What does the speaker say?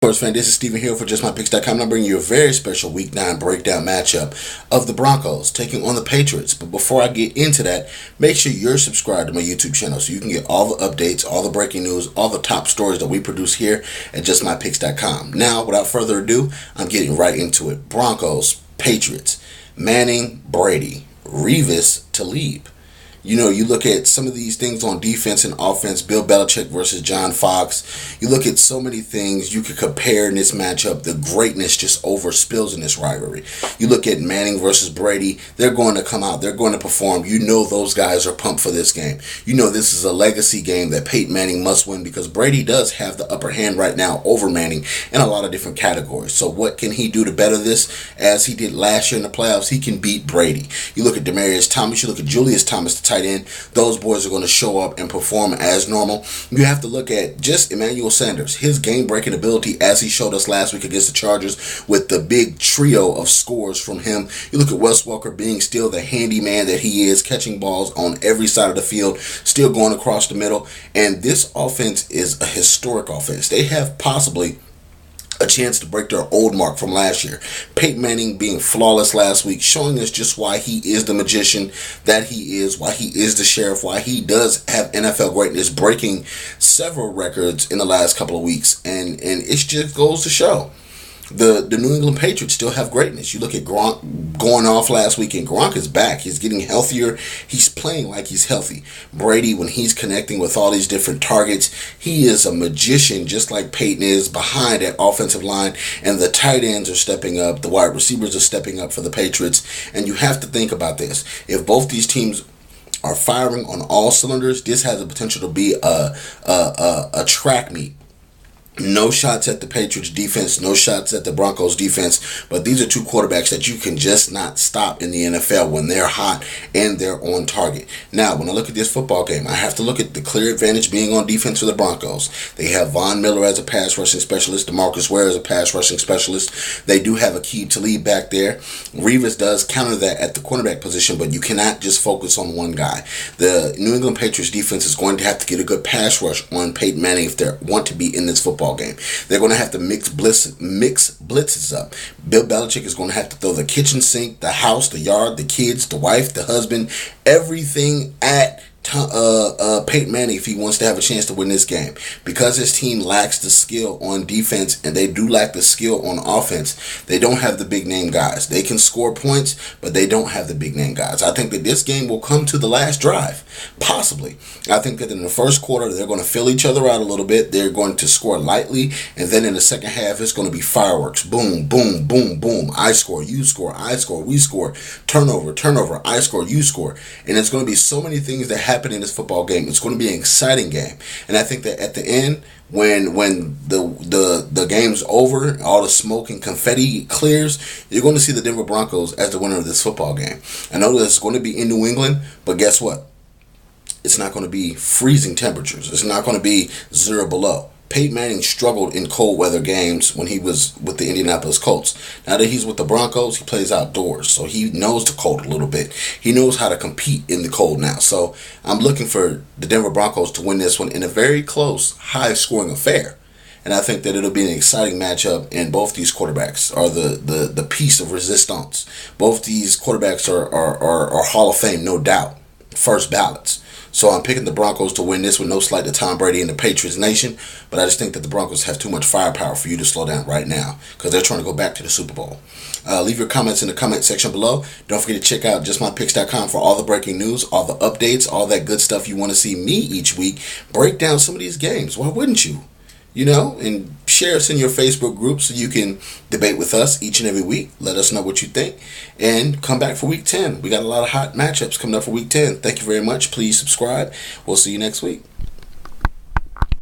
Sports fan, this is Steven Hill for JustMyPicks.com. I'm bringing you a very special Week 9 breakdown matchup of the Broncos taking on the Patriots. But before I get into that, make sure you're subscribed to my YouTube channel so you can get all the updates, all the breaking news, all the top stories that we produce here at JustMyPicks.com. Now, without further ado, I'm getting right into it. Broncos, Patriots, Manning, Brady, Revis, Talib. You know, you look at some of these things on defense and offense, Bill Belichick versus John Fox. You look at so many things you could compare in this matchup. The greatness just overspills in this rivalry. You look at Manning versus Brady. They're going to come out. They're going to perform. You know those guys are pumped for this game. You know this is a legacy game that Peyton Manning must win because Brady does have the upper hand right now over Manning in a lot of different categories. So what can he do to better this? As he did last year in the playoffs, he can beat Brady. You look at Demaryius Thomas. You look at Julius Thomas, the tight end. Those boys are going to show up and perform as normal. You have to look at just Emmanuel Sanders, his game-breaking ability as he showed us last week against the Chargers with the big trio of scores from him. You look at Wes Welker being still the handyman that he is, catching balls on every side of the field, still going across the middle. And this offense is a historic offense. They have possibly a chance to break their old mark from last year. Peyton Manning being flawless last week, showing us just why he is the magician that he is, why he is the sheriff, why he does have NFL greatness, breaking several records in the last couple of weeks. And it just goes to show. The New England Patriots still have greatness. You look at Gronk going off last week, and Gronk is back. He's getting healthier. He's playing like he's healthy. Brady, when he's connecting with all these different targets, he is a magician just like Peyton is behind that offensive line. And the tight ends are stepping up. The wide receivers are stepping up for the Patriots. And you have to think about this. If both these teams are firing on all cylinders, this has the potential to be a track meet. No shots at the Patriots defense, no shots at the Broncos defense, but these are two quarterbacks that you can just not stop in the NFL when they're hot and they're on target. Now, when I look at this football game, I have to look at the clear advantage being on defense for the Broncos. They have Von Miller as a pass rushing specialist, DeMarcus Ware as a pass rushing specialist. They do have Aqib Talib back there. Revis does counter that at the cornerback position, but you cannot just focus on one guy. The New England Patriots defense is going to have to get a good pass rush on Peyton Manning if they want to be in this football game. They're going to have to mix blitzes up. Bill Belichick is going to have to throw the kitchen sink, the house, the yard, the kids, the wife, the husband, everything at Peyton Manning if he wants to have a chance to win this game. Because his team lacks the skill on defense and they do lack the skill on offense, they don't have the big name guys. They can score points, but they don't have the big name guys. I think that this game will come to the last drive, possibly. I think that in the first quarter they're going to fill each other out a little bit. They're going to score lightly, and then in the second half it's going to be fireworks. Boom, boom, boom, boom. I score, you score, I score, we score. Turnover, turnover, I score, you score. And it's going to be so many things that happen in this football game. It's going to be an exciting game, and I think that at the end, when the game's over, all the smoke and confetti clears, you're going to see the Denver Broncos as the winner of this football game. I know that it's going to be in New England, but guess what? It's not going to be freezing temperatures. It's not going to be 0 below. Peyton Manning struggled in cold weather games when he was with the Indianapolis Colts. Now that he's with the Broncos, he plays outdoors, so he knows the cold a little bit. He knows how to compete in the cold now. So I'm looking for the Denver Broncos to win this one in a very close, high-scoring affair. And I think that it'll be an exciting matchup, and both these quarterbacks are the piece of resistance. Both these quarterbacks are Hall of Fame, no doubt, first ballots. So I'm picking the Broncos to win this with no slight to Tom Brady and the Patriots Nation. But I just think that the Broncos have too much firepower for you to slow down right now because they're trying to go back to the Super Bowl. Leave your comments in the comment section below. Don't forget to check out JustMyPicks.com for all the breaking news, all the updates, all that good stuff you want to see me each week break down some of these games. Why wouldn't you? You know, and share us in your Facebook group so you can debate with us each and every week. Let us know what you think. And come back for Week 10. We got a lot of hot matchups coming up for Week 10. Thank you very much. Please subscribe. We'll see you next week.